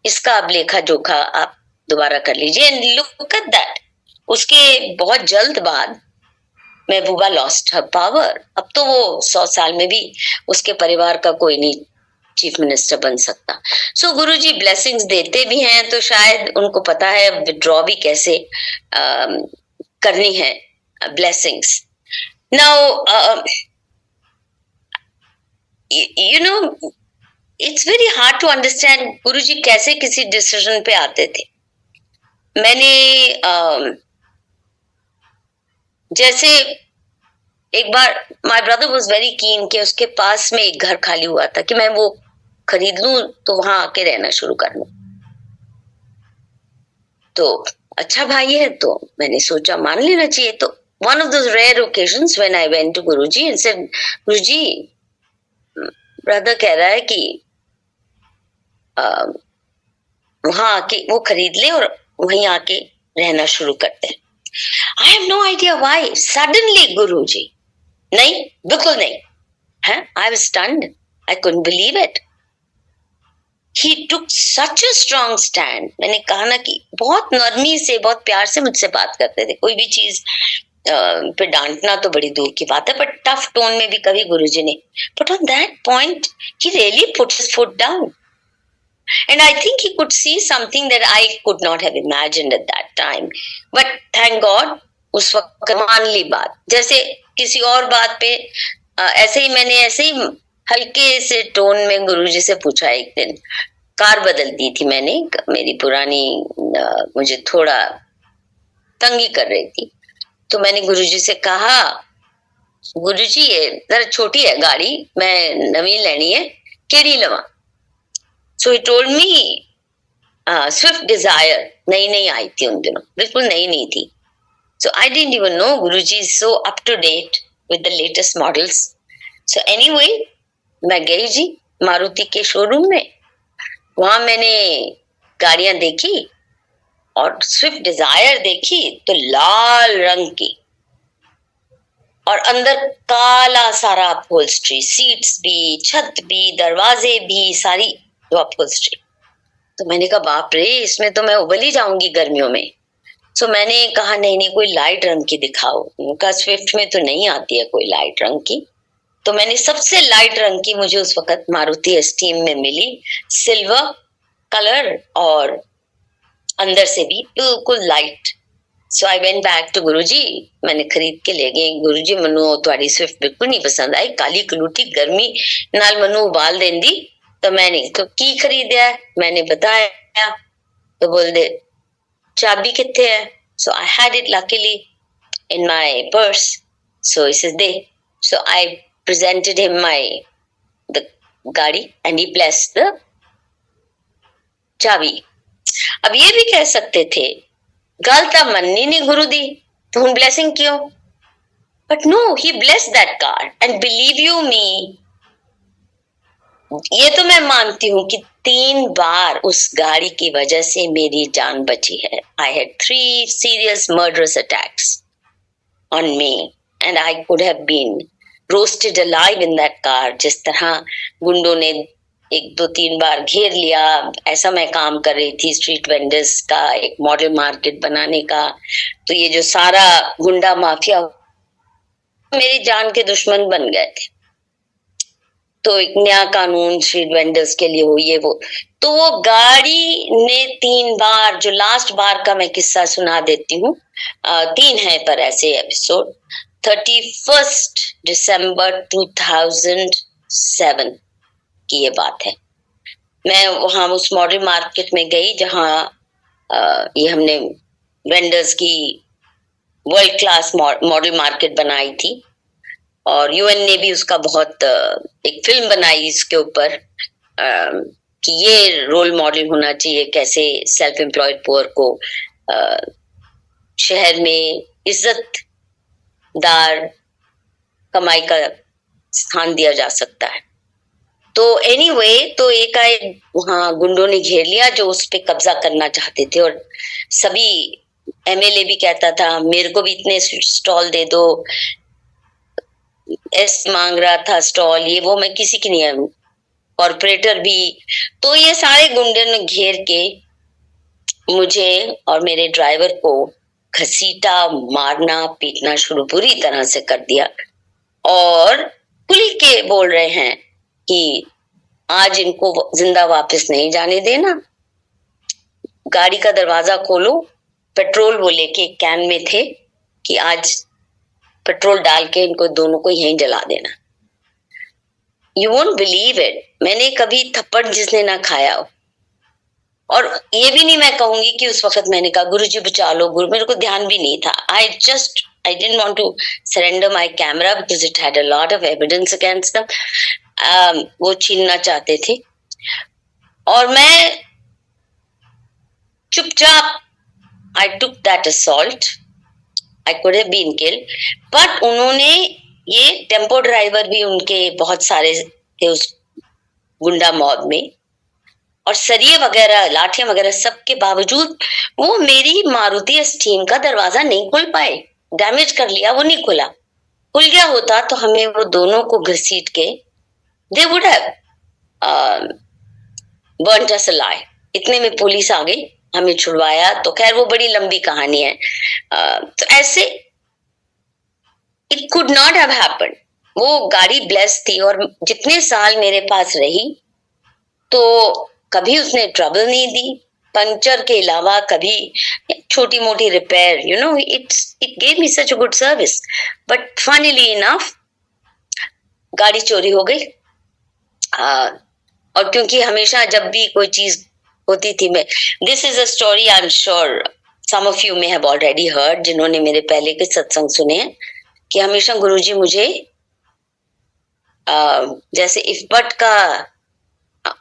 इसका अब लेखा जोखा आप दोबारा कर लीजिए। Look at that. उसके बहुत जल्द बाद महबूबा लॉस्ट हर पावर। अब तो वो 100 साल में भी उसके परिवार का कोई नहीं चीफ मिनिस्टर बन सकता। सो गुरुजी ब्लेसिंग्स देते भी हैं, तो शायद उनको पता है विड्रॉ भी कैसे करनी है blessings. Now you know it's very hard to understand Guruji कैसे किसी डिसीजन पे आते थे। मैंने जैसे एक बार my brother was very keen कि उसके पास में एक घर खाली हुआ था कि मैं वो खरीद लूं तो वहां आके रहना शुरू कर लूं। तो अच्छा भाई है, तो मैंने सोचा मान लेना चाहिए। तो one of those rare occasions when I went to Guruji and said, Guruji brother कह रहा है कि वहां आके वो खरीद ले और वहीं आके रहना शुरू करते हैं। I have no idea why suddenly Guruji, नहीं बिल्कुल नहीं है। I was stunned, I couldn't believe it. He took such a strong stand. मैंने कहा ना कि बहुत नरमी से, बहुत प्यार से मुझसे बात करते थे। कोई भी चीज पे डांटना तो बड़ी दूर की बात है, पर टफ टोन में भी कभी गुरुजी ने, but on that point he really put his foot down. And I think he could see something that I could not have imagined at that time. But thank God, उस वक्त मान ली बात। जैसे किसी और बात पे ऐसे ही हल्के से टोन में गुरुजी से पूछा। एक दिन कार बदल दी थी मैंने, मेरी पुरानी मुझे थोड़ा तंगी कर रही थी। तो मैंने गुरुजी से कहा, गुरुजी ये जरा छोटी है गाड़ी, मैं नवी लेनी है, केड़ी लवा? So he told me Swift Desire नई आई थी उन दिनों, बिल्कुल नई थी। So I didn't even know Guruji is so up to date with the latest models. So anyway, मैं गई जी मारुति के शोरूम में। वहां मैंने गाड़ियां देखी और स्विफ्ट डिजायर देखी तो लाल रंग की, और अंदर काला सारा अपहोल्स्ट्री, सीट्स भी, छत भी, दरवाजे भी, सारी अपहोल्स्ट्री। तो मैंने कहा बाप रे, इसमें तो मैं उबल ही जाऊंगी गर्मियों में। तो मैंने कहा नहीं कोई लाइट रंग की दिखाओ। उनका स्विफ्ट में तो नहीं आती है कोई लाइट रंग की। तो मैंने सबसे लाइट रंग की, मुझे उस वक्त मारुति एस्टीम में मिली, सिल्वर कलर और अंदर से भी बिल्कुल light. So I went back to Guruji, मैंने खरीद के ले गई। गुरुजी मनु तुम्हारी स्विफ्ट बिल्कुल नहीं पसंद आई, काली कलूटी, गर्मी नाल मनु उबाल देंदी। तो मैंने तो की खरीदा है, मैंने बताया। तो बोल दे चाबी कितने है? So I had it luckily in my purse. So he says दे। So I presented him my the गाड़ी एंड ही blessed द चाबी। अब ये भी कह सकते थे गल तो मन्नी नहीं गुरु दी, तो हम ब्लेसिंग क्यों? But no, he blessed that car and believe you me, ये तो मैं मानती हूँ कि 3 बार उस गाड़ी की वजह से मेरी जान बची है। I had 3 serious murderous attacks on me and I could have been roasted alive in that car। जिस तरह गुंडों ने 1-2-3 बार घेर लिया, ऐसा मैं काम कर रही थी स्ट्रीट वेंडर्स का एक मॉडल मार्केट बनाने का। तो ये जो सारा गुंडा माफिया मेरी जान के दुश्मन बन गए थे। तो एक नया कानून स्ट्रीट वेंडर्स के लिए हो, ये वो। तो वो गाड़ी ने 3 बार, जो लास्ट बार का मैं किस्सा सुना देती हूँ, 3 है पर ऐसे एपिसोड। 31 दिसंबर 2007 की ये बात है। मैं वहां उस मॉडल मार्केट में गई जहां ये हमने वेंडर्स की वर्ल्ड क्लास मॉडल मार्केट बनाई थी, और यूएन ने भी उसका बहुत एक फिल्म बनाई इसके ऊपर कि ये रोल मॉडल होना चाहिए, कैसे सेल्फ एम्प्लॉयड पुअर को शहर में इज्जतदार कमाई का स्थान दिया जा सकता है। तो एनीवे, तो एक वहां गुंडों ने घेर लिया जो उस पे कब्जा करना चाहते थे, और सभी एमएलए भी कहता था मेरे को भी इतने स्टॉल दे दो, एस मांग रहा था स्टॉल, ये वो, मैं किसी की नहीं, कॉर्पोरेटर भी। तो ये सारे गुंडे ने घेर के मुझे और मेरे ड्राइवर को घसीटा, मारना पीटना शुरू पूरी तरह से कर दिया और खुल के बोल रहे हैं कि आज इनको जिंदा वापस नहीं जाने देना, गाड़ी का दरवाजा खोलो। पेट्रोल वो लेके कैन में थे कि आज पेट्रोल डाल के इनको दोनों को यहीं जला देना। यू वोंट बिलीव इट, मैंने कभी थप्पड़ जिसने ना खाया हो, और ये भी नहीं मैं कहूंगी कि उस वक्त मैंने कहा गुरुजी बचा लो, गुरु, मेरे को ध्यान भी नहीं था। I didn't want to surrender my camera because it had a lot of evidence against them. वो छीनना चाहते थे और मैं चुपचाप I took that assault. I could have been killed. But उन्होंने, ये टेम्पो ड्राइवर भी उनके बहुत सारे थे उस गुंडा मॉब में, और सरिये वगैरह लाठियां वगैरह सबके बावजूद वो मेरी मारुति एस्टीम का दरवाजा नहीं खोल पाए। डैमेज कर लिया, वो नहीं खुला। खुल गया होता तो हमें वो दोनों को घसीट के they would have burnt us alive. इतने में पुलिस आ गई, हमें छुड़वाया। तो खैर वो बड़ी लंबी कहानी है। तो ऐसे it could not have happened. वो गाड़ी ब्लेस थी और जितने साल मेरे पास रही तो कभी उसने ट्रबल नहीं दी, पंचर के अलावा कभी छोटी मोटी repair, you know, it gave me such a good service. But funnily enough गाड़ी चोरी हो गई। और क्योंकि हमेशा जब भी कोई चीज होती थी, मैं, this is a story I am sure some of you may have already heard, जिन्होंने मेरे पहले के सत्संग सुने हैं, कि हमेशा गुरुजी मुझे जैसे इफ्पट का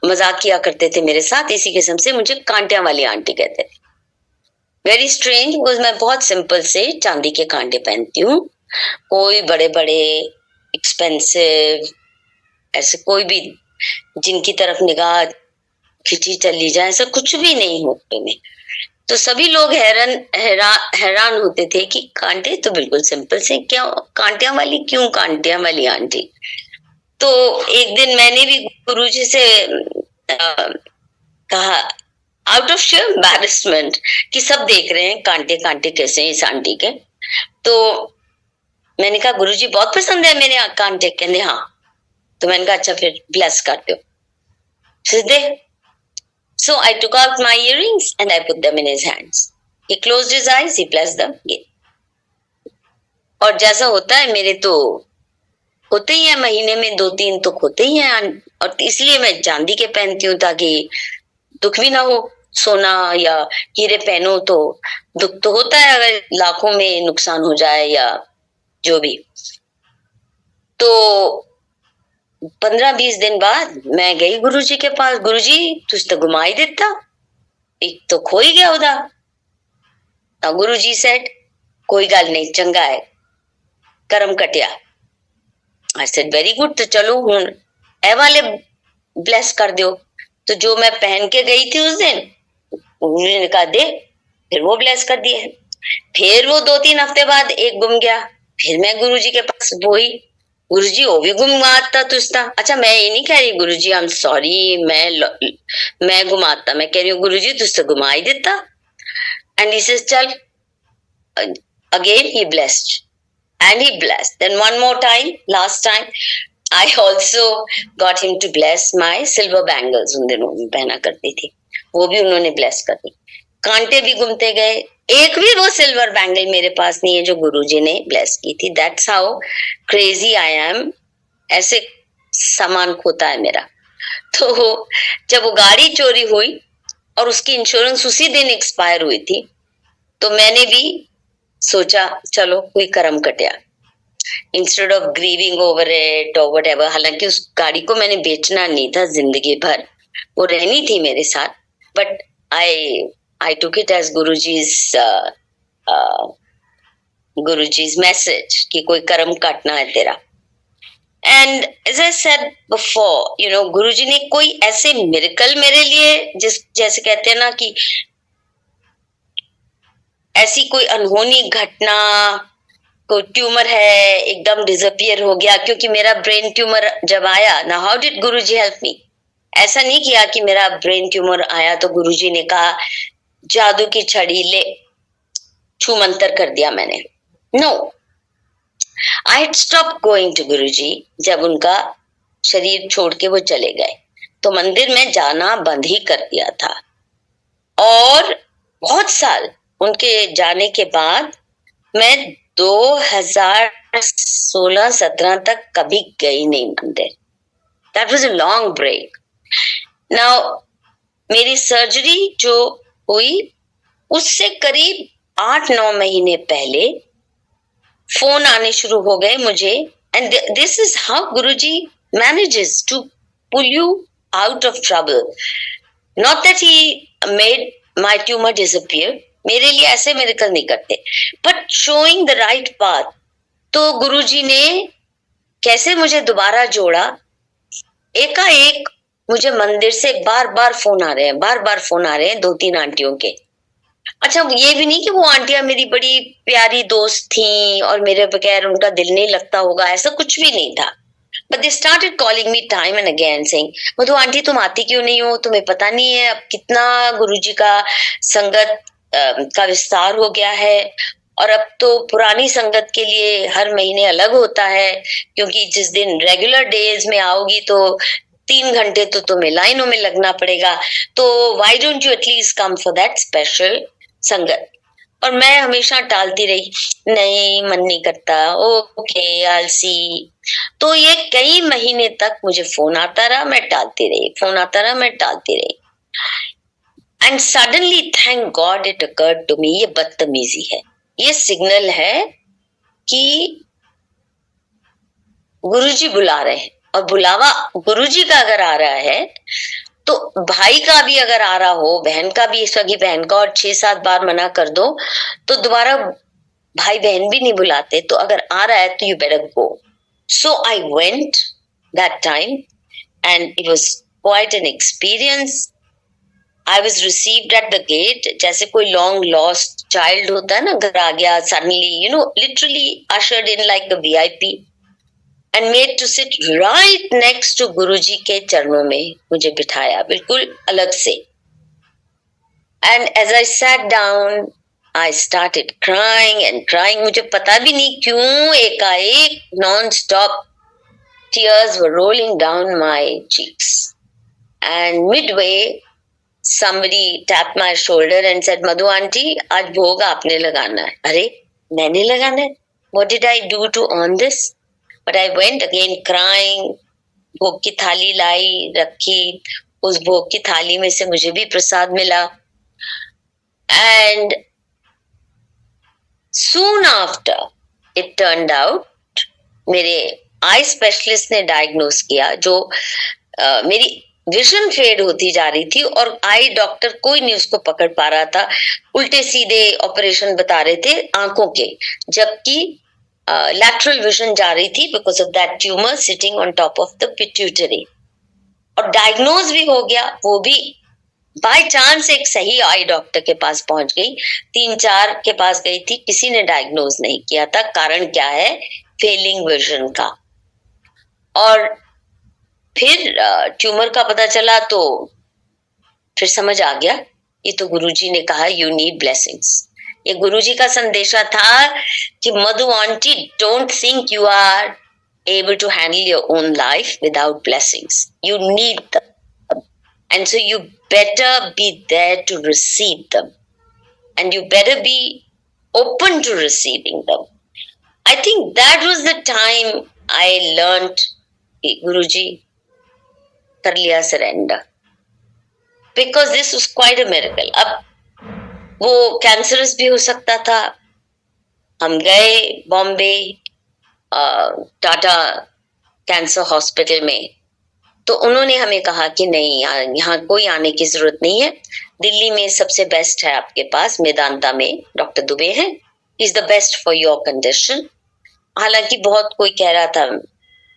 मजाक किया करते थे मेरे साथ, इसी किस्म से मुझे कांटियां वाली आंटी कहते थे। वेरी स्ट्रेंज, बिकॉज मैं बहुत सिंपल से चांदी के कांटे पहनती हूँ, कोई बड़े बड़े एक्सपेंसिव ऐसे कोई भी जिनकी तरफ निगाह खिंची चली जाए ऐसा कुछ भी नहीं होते में। तो सभी लोग हैरान होते थे कि कांटे तो बिल्कुल सिंपल से, क्या कांटियां वाली, क्यों कांटियां वाली आंटी। तो एक दिन मैंने भी गुरुजी से कहा आउट ऑफ शेयर एम्बैरेसमेंट कि सब देख रहे हैं कांटे कांटे कैसे हैं इस आंटी के। तो मैंने कहा गुरुजी बहुत पसंद है मेरे कांटे। कहते हाँ। तो मैंने कहा अच्छा फिर ब्लेस कर दो सीधे। So I took out my earrings and I put them in his hands. He closed his eyes, he blessed them. और जैसा होता है मेरे तो होते ही है, महीने में 2-3 तो होते ही हैं, और इसलिए मैं चांदी के पहनती हूँ ताकि दुख भी ना हो। सोना या हीरे पहनो तो दुख तो होता है अगर लाखों में नुकसान हो जाए या जो भी। तो 15-20 दिन बाद मैं गई गुरुजी के पास। गुरुजी तुझ तो घुमाई देता, एक तो खो ही गया उदा। गुरुजी सेड कोई गल नहीं, चंगा है, करम कटिया। आई सेड वेरी गुड, तो चलो हुन ए वाले ब्लेस कर दो। तो जो मैं पहन के गई थी उस दिन, उन्होंने कहा दे, फिर वो ब्लेस कर दिए। फिर वो 2-3 हफ्ते बाद एक गुम गया, फिर मैं गुरुजी के पास वही, गुरुजी वो भी गुमाता तुझता। अच्छा मैं ये नहीं कह रही गुरुजी आई एम सॉरी मैं गुमाता, मैं कह रही हूँ गुरुजी तुझसे घुमा ही देता। एंड ही सेज चल, again he blessed and he blessed. Then one more time, last time I also got him to bless my silver bangles। उन दिनों में पहना करती थी, वो भी उन्होंने ब्लेस कर दी। कांटे भी घूमते गए, एक भी वो सिल्वर बैंगल मेरे पास नहीं है जो गुरुजी ने ब्लेस की थी। That's how crazy I am. ऐसे सामान खोता है मेरा। तो जब वो गाड़ी चोरी हुई और उसकी इंश्योरेंस उसी दिन एक्सपायर हुई थी, तो मैंने भी सोचा चलो कोई करम कटिया, instead of grieving over it और व्हाटएवर। हालांकि उस गाड़ी को मैंने बेचना नहीं था, जिंदगी भर वो रहनी थी मेरे साथ। But I took it as Guruji's message कि कोई कर्म काटना है तेरा। And as I said before, you know, Guruji ने कोई ऐसे मिरेकल मेरे लिए, जैसे कहते हैं ना कि ऐसी कोई अनहोनी घटना, कोई ट्यूमर है एकदम डिसअपियर हो गया, क्योंकि मेरा ब्रेन ट्यूमर जब आया ना, how did Guruji help me. ऐसा नहीं किया कि मेरा ब्रेन ट्यूमर आया तो गुरुजी ने कहा जादू की छड़ी ले छू मंतर कर दिया मैंने। No, I had stop going to Guruji जब उनका शरीर छोड़ के वो चले गए, तो मंदिर में जाना बंद ही कर दिया था। और बहुत साल उनके जाने के बाद मैं 2016-17 तक कभी गई नहीं मंदिर। That was a long break. Now मेरी सर्जरी जो हुई उससे करीब 8-9 महीने पहले फोन आने शुरू हो गए मुझे, and this is how Guruji manages to pull you out of trouble. Not that he made my tumour disappear, मेरे लिए ऐसे मिरेकल नहीं करते, but showing the right path. तो गुरुजी ने कैसे मुझे दोबारा जोड़ा। एकाएक मुझे मंदिर से बार बार फोन आ रहे हैं, बार बार फोन आ रहे हैं 2-3 आंटियों के। अच्छा, ये भी नहीं कि वो आंटियां मेरी बड़ी प्यारी दोस्त थी और मेरे बगैर उनका दिल नहीं लगता होगा, ऐसा कुछ भी नहीं था। But they started calling me time and again saying, Madhu aunty तुम आती क्यों नहीं हो, तुम्हें पता नहीं है अब कितना गुरुजी का संगत का विस्तार हो गया है, और अब तो पुरानी संगत के लिए हर महीने अलग होता है, क्योंकि जिस दिन रेगुलर डेज में आओगी तो 3 घंटे तो तुम्हें लाइनों में लगना पड़ेगा, तो why don't you at least come for that special संगत। और मैं हमेशा टालती रही, नहीं मन नहीं करता, ओके आई विल सी। तो ये कई महीने तक मुझे फोन आता रहा, मैं टालती रही, फोन आता रहा, मैं टालती रही। And suddenly thank God it occurred to me, ये बदतमीजी है, ये सिग्नल है कि गुरुजी बुला रहे हैं, और बुलावा गुरुजी का अगर आ रहा है तो भाई का भी अगर आ रहा हो, बहन का भी, सगी बहन का, और 6-7 बार मना कर दो तो दोबारा भाई बहन भी नहीं बुलाते, तो अगर आ रहा है तो you better go. So I went that time and it was quite an experience. I was received at the gate, जैसे कोई लॉन्ग लॉस्ट चाइल्ड होता है ना, घर आ गया suddenly, you know, literally ushered in like a VIP and made to sit right next to गुरुजी के चरणों में मुझे बिठाया, बिल्कुल अलग से। And as I sat down, I started crying and crying. मुझे पता भी नहीं क्यों एकाएक non-stop tears were rolling down my cheeks. And midway, somebody tapped my shoulder and said, "Madhu aunty, आज भोग आपने लगाना है." अरे, मैंने लगाना है? What did I do to earn this? But I went again crying. भोग की थाली लाई, रखी, उस भोग की थाली में से मुझे भी प्रसाद मिला। And soon after it turned out, मेरे आई स्पेशलिस्ट ने डायग्नोस किया, जो मेरी विजन फेड होती जा रही थी और आई डॉक्टर कोई नहीं उसको पकड़ पा रहा था, उल्टे सीधे ऑपरेशन बता रहे थे आंखों के, जबकि lateral vision जा रही थी because of that tumor sitting on top of the pituitary। और डायग्नोज भी हो गया, वो भी बाय चांस एक सही आई डॉक्टर के पास पहुंच गई। 3-4 के पास गई थी, किसी ने डायग्नोज नहीं किया था। कारण क्या है? फेलिंग विजन का। और फिर ट्यूमर का पता चला तो फिर समझ आ गया, ये तो गुरुजी ने कहा यू नीड ब्लेसिंग्स। ये गुरुजी का संदेशा था कि Madhu aunty, don't think you are able to handle your own life without blessings. You need them. And so you better be there to receive them. And you better be open to receiving them. I think that was the time I learned, Guruji, कर लिया surrender. Because this was quite a miracle. अब वो कैंसरस भी हो सकता था। हम गए बॉम्बे टाटा कैंसर हॉस्पिटल में, तो उन्होंने हमें कहा कि नहीं, यहाँ कोई आने की जरूरत नहीं है, दिल्ली में सबसे बेस्ट है आपके पास, मेदांता में डॉक्टर दुबे हैं, is the best for your condition. हालांकि बहुत कोई कह रहा था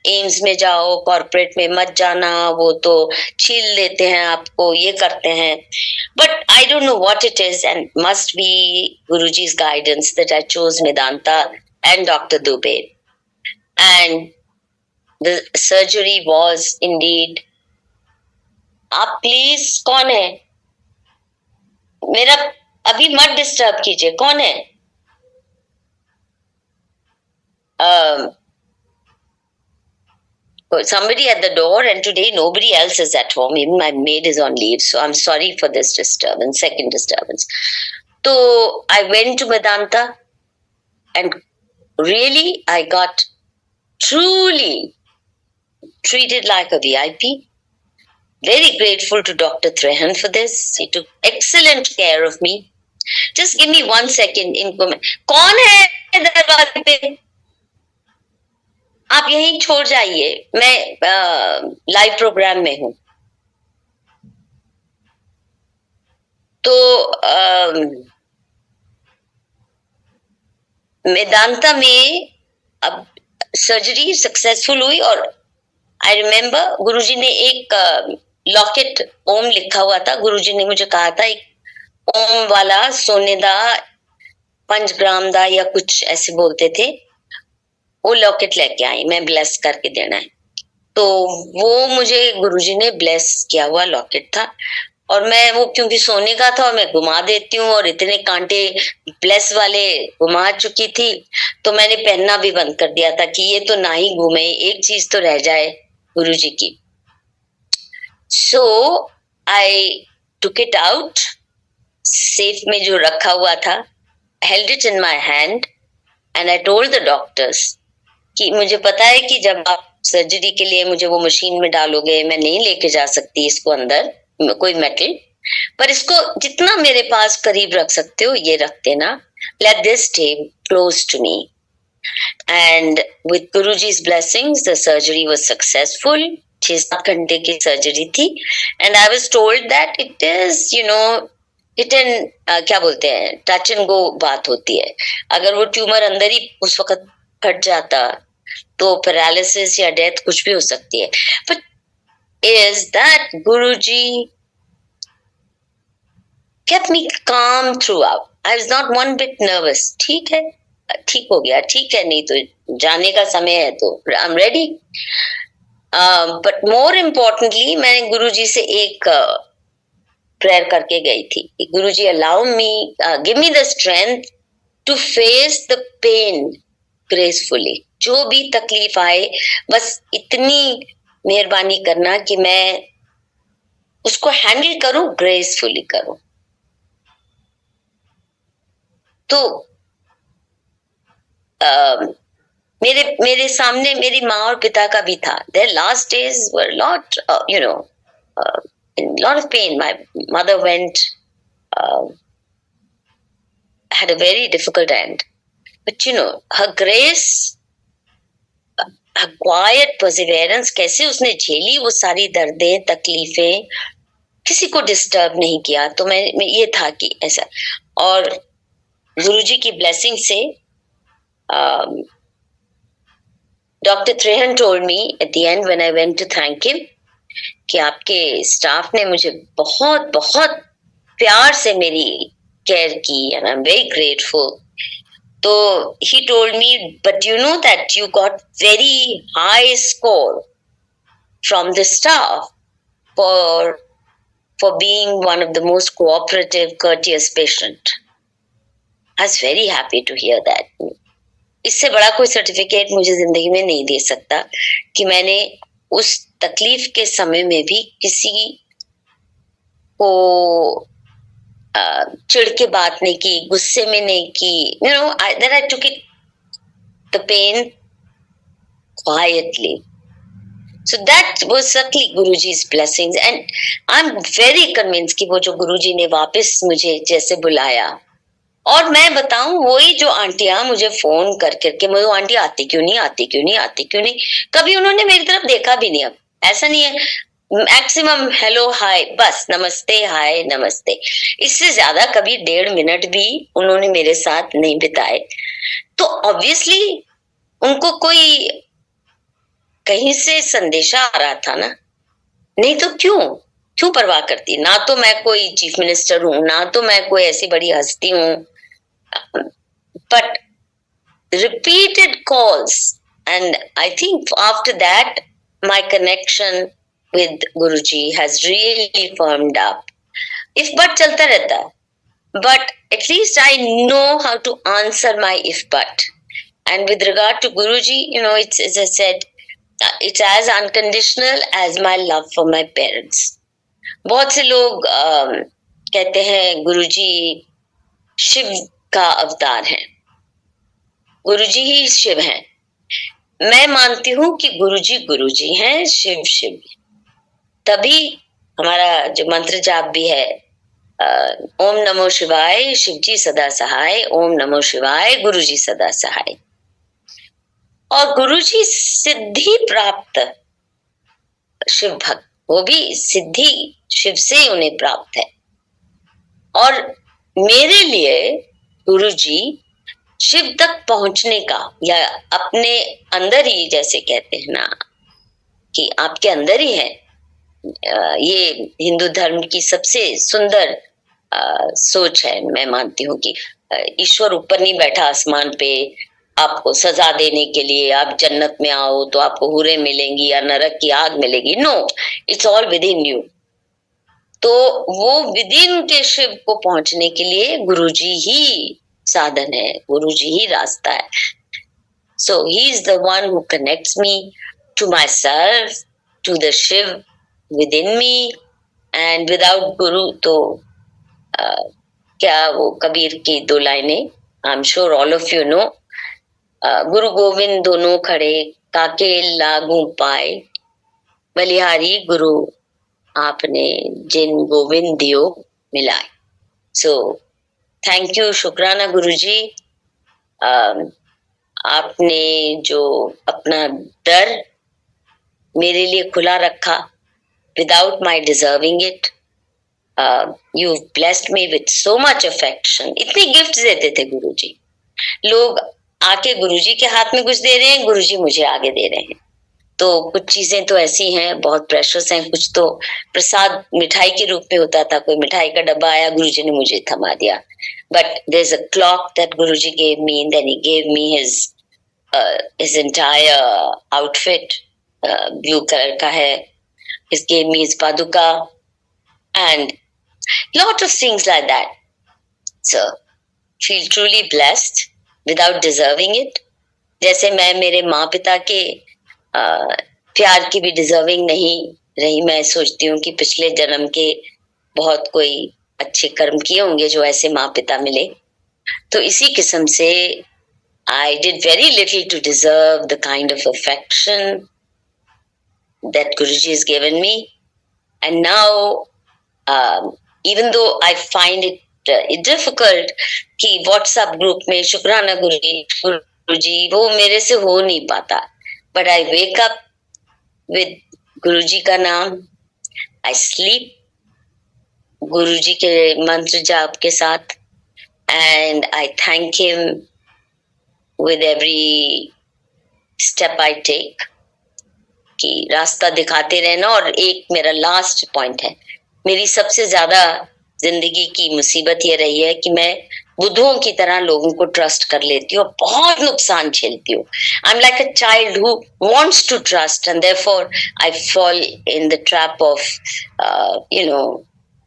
एम्स में जाओ, कॉर्पोरेट में मत जाना, वो तो छील लेते हैं आपको, ये करते हैं। But I don't know what it is, and must be Guruji's guidance that I chose Medanta and Dr. Dubey. And the surgery was indeed, आप प्लीज, कौन है? मेरा अभी मत डिस्टर्ब कीजिए, कौन है? somebody at the door, and today nobody else is at home. Even my maid is on leave, so I'm sorry for this disturbance, second disturbance. So I went to Medanta, and really I got truly treated like a VIP. Very grateful to Dr. Trehan for this. He took excellent care of me. Just give me 1 second. इनको मैं कौन है दरवाजे पे? आप यहीं छोड़ जाइए, मैं लाइव प्रोग्राम में हूँ. तो मेदांता में अब सर्जरी सक्सेसफुल हुई, और आई रिमेम्बर गुरुजी ने एक लॉकेट ओम लिखा हुआ था. गुरुजी ने मुझे कहा था एक ओम वाला सोने दा 5 ग्राम दा या कुछ ऐसे बोलते थे, वो लॉकेट लेके आई, मैं ब्लेस करके देना है. तो वो मुझे गुरुजी ने ब्लेस किया हुआ लॉकेट था, और मैं वो क्योंकि सोने का था और मैं घुमा देती हूँ, और इतने कांटे ब्लेस वाले घुमा चुकी थी, तो मैंने पहनना भी बंद कर दिया था कि ये तो ना ही घूमे, एक चीज तो रह जाए गुरुजी की. सो आई टुक इट आउट, सेफ में जो रखा हुआ था, held it in my hand, and I told the doctors कि मुझे पता है कि जब आप सर्जरी के लिए मुझे वो मशीन में डालोगे, मैं नहीं लेके जा सकती इसको अंदर, कोई मेटल, पर इसको जितना मेरे पास करीब रख सकते हो ये रख देना. Let this stay close to me. And with Guruji's blessings the surgery was successful. 6-7 घंटे की सर्जरी थी, and I was told that it is hit and क्या बोलते हैं, टच एंड गो बात होती है. अगर वो ट्यूमर अंदर ही उस वक्त फट जाता तो पैरालिसिस या डेथ कुछ भी हो सकती है. But is that Guruji kept me calm throughout. I was not one bit nervous. ठीक है, ठीक हो गया, ठीक है, नहीं तो जाने का समय है तो I'm ready. But more importantly, मैंने गुरुजी से एक प्रेयर करके गई थी. गुरुजी allow me, give me the strength to face the pain gracefully. जो भी तकलीफ आए, बस इतनी मेहरबानी करना कि मैं उसको हैंडल करूं, ग्रेसफुली करूं. तो मेरे सामने मेरी माँ और पिता का भी था. Their last days were lot, in lot of pain. My mother had a very difficult end. But her grace, her quiet perseverance, कैसे उसने झेली वो सारी दर्दें, तकलीफें, किसी को डिस्टर्ब नहीं किया. तो मैं ये था कि ऐसा. और गुरुजी की ब्लेसिंग से doctor Trehan told me at the end when I went to thank him कि आपके स्टाफ ने मुझे बहुत बहुत प्यार से मेरी केयर की, and I am very grateful. So he told me, but you know that you got very high score from the staff for being one of the most cooperative, courteous patient. I was very happy to hear that. इससे बड़ा कोई सर्टिफिकेट मुझे जिंदगी में नहीं दे सकता कि मैंने उस तकलीफ के समय में भी किसी को चिढ़ के बात नहीं की, गुस्से में नहीं की. Then I took it, the pain quietly. So that was certainly Guruji's blessings, and I'm very convinced कि वो जो गुरुजी ने वापस मुझे जैसे बुलाया, और मैं बताऊं वही जो आंटियां मुझे फोन कर करके, वो आंटी आती क्यों नहीं, आती क्यों नहीं, आती क्यों नहीं, कभी उन्होंने मेरी तरफ देखा भी नहीं. अब ऐसा नहीं है, मैक्सिमम हेलो हाय, बस नमस्ते हाय नमस्ते, इससे ज्यादा कभी 1.5 मिनट भी उन्होंने मेरे साथ नहीं बिताए. तो ऑब्वियसली उनको कोई कहीं से संदेशा आ रहा था ना, नहीं तो क्यों परवाह करती. ना तो मैं कोई चीफ मिनिस्टर हूं, ना तो मैं कोई ऐसी बड़ी हस्ती हूं, but repeated calls, and I think after that my connection with Guruji has really firmed up. If but chalta rehta, but at least I know how to answer my if but. And with regard to Guruji, it's, as I said, it's as unconditional as my love for my parents. बहुत से लोग कहते हैं गुरुजी शिव का अवतार है, गुरुजी ही शिव हैं। मैं मानती हूं कि गुरुजी हैं, शिव शिव। तभी हमारा जो मंत्र जाप भी है, ओम नमो शिवाय, शिवजी सदा सहाय, ओम नमो शिवाय, गुरुजी सदा सहाय। और गुरुजी सिद्धि प्राप्त शिव भक्त, वो भी सिद्धि शिव से ही उन्हें प्राप्त है। और मेरे लिए गुरुजी शिव तक पहुंचने का, या अपने अंदर ही, जैसे कहते हैं ना कि आपके अंदर ही है, ये हिंदू धर्म की सबसे सुंदर सोच है। मैं मानती हूँ कि ईश्वर ऊपर नहीं बैठा आसमान पे आपको सजा देने के लिए, आप जन्नत में आओ तो आपको हुरे मिलेंगी या नरक की आग मिलेगी। No, it's all within you. तो वो विद इन के शिव को पहुंचने के लिए गुरुजी ही साधन है, गुरुजी ही रास्ता है। So he is the one who connects me to my self, to the Shiva within me. And without Guru तो क्या वो कबीर की दो लाइनें, I am sure all of you know, Guru Govind दोनों खड़े, काके लागू पाए, बलिहारी गुरु आपने जिन गोविंद दियो मिलाए। सो थैंक यू, शुक्राना गुरुजी। आपने जो अपना दर मेरे लिए खुला रखा without my deserving it, you blessed me with so much affection. इतने गिफ्ट देते थे गुरुजी, लोग आके गुरुजी के हाथ में कुछ दे रहे हैं, गुरुजी मुझे आगे दे रहे हैं। तो कुछ चीजें तो ऐसी हैं, बहुत प्रेशियस हैं। कुछ तो प्रसाद मिठाई के रूप में होता था, कोई मिठाई का डब्बा आया, गुरुजी ने मुझे थमा दिया। But there is a clock that Guruji gave me, then he gave me his entire outfit, blue colour का है, he gave me his paduka and lot of things like that. So feel truly blessed without deserving it. जैसे मैं मेरे माँ पिता के प्यार की भी डिजर्विंग नहीं रही, मैं सोचती हूँ कि पिछले जन्म के बहुत कोई अच्छे कर्म किए होंगे जो ऐसे माँ पिता मिले। तो इसी किस्म से I did very little to deserve the kind of affection that Guruji has given me. And now, even though I find it difficult कि WhatsApp group में शुक्राना गुरुजी वो मेरे से हो नहीं पाता, but I wake up with गुरुजी का नाम, I sleep गुरुजी के मंत्र जाप के साथ, and I thank him with every step I take कि रास्ता दिखाते रहना। और एक मेरा लास्ट पॉइंट है, मेरी सबसे ज्यादा जिंदगी की मुसीबत ये रही है कि मैं बुद्धों की तरह लोगों को ट्रस्ट कर लेती हूँ, बहुत नुकसान झेलती हूँ। I am like a child who wants to trust and therefore I fall in the trap of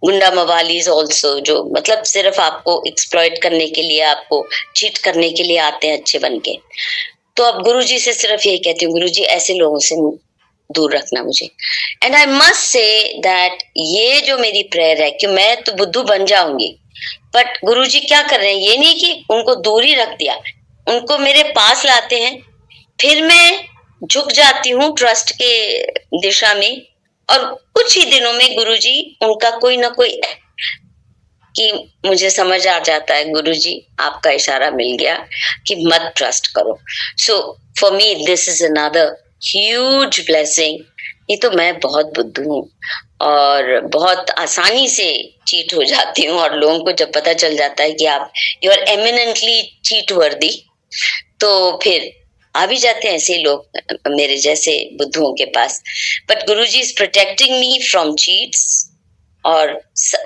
goonda mawalis also, जो मतलब सिर्फ आपको एक्सप्लॉइट करने के लिए, आपको चीट करने के लिए आते हैं अच्छे बन के। तो अब गुरुजी से सिर्फ यही कहती हूँ, गुरुजी ऐसे लोगों से दूर रखना मुझे। And I must say that ये जो मेरी प्रेयर है कि मैं तो बुद्धू बन जाऊंगी, बट गुरुजी क्या कर रहे हैं, ये नहीं कि उनको दूर ही रख दिया, उनको मेरे पास लाते हैं, फिर मैं झुक जाती हूँ ट्रस्ट के दिशा में, और कुछ ही दिनों में गुरुजी उनका कोई ना कोई कि मुझे समझ आ जाता है, गुरुजी आपका इशारा मिल गया कि मत ट्रस्ट करो। So for me this is another huge blessing. ये तो मैं बहुत बुद्धू हूँ और बहुत आसानी से चीट हो जाती हूँ, और लोगों को जब पता चल जाता है कि आप यू आर एमिनेंटली चीट वर्दी, तो फिर आ भी जाते हैं ऐसे लोग मेरे जैसे बुद्धुओं के पास। But Guruji is protecting me from cheats, और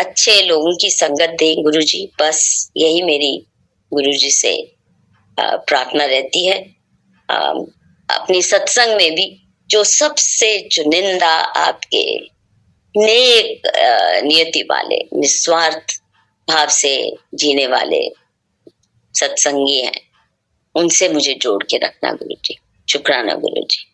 अच्छे लोगों की संगत दें गुरुजी, बस यही मेरी गुरुजी से प्रार्थना रहती है। अपनी सत्संग में भी जो सबसे चुनिंदा आपके नेक नियति वाले, निस्वार्थ भाव से जीने वाले सत्संगी हैं, उनसे मुझे जोड़ के रखना गुरु जी। शुक्राना गुरु जी।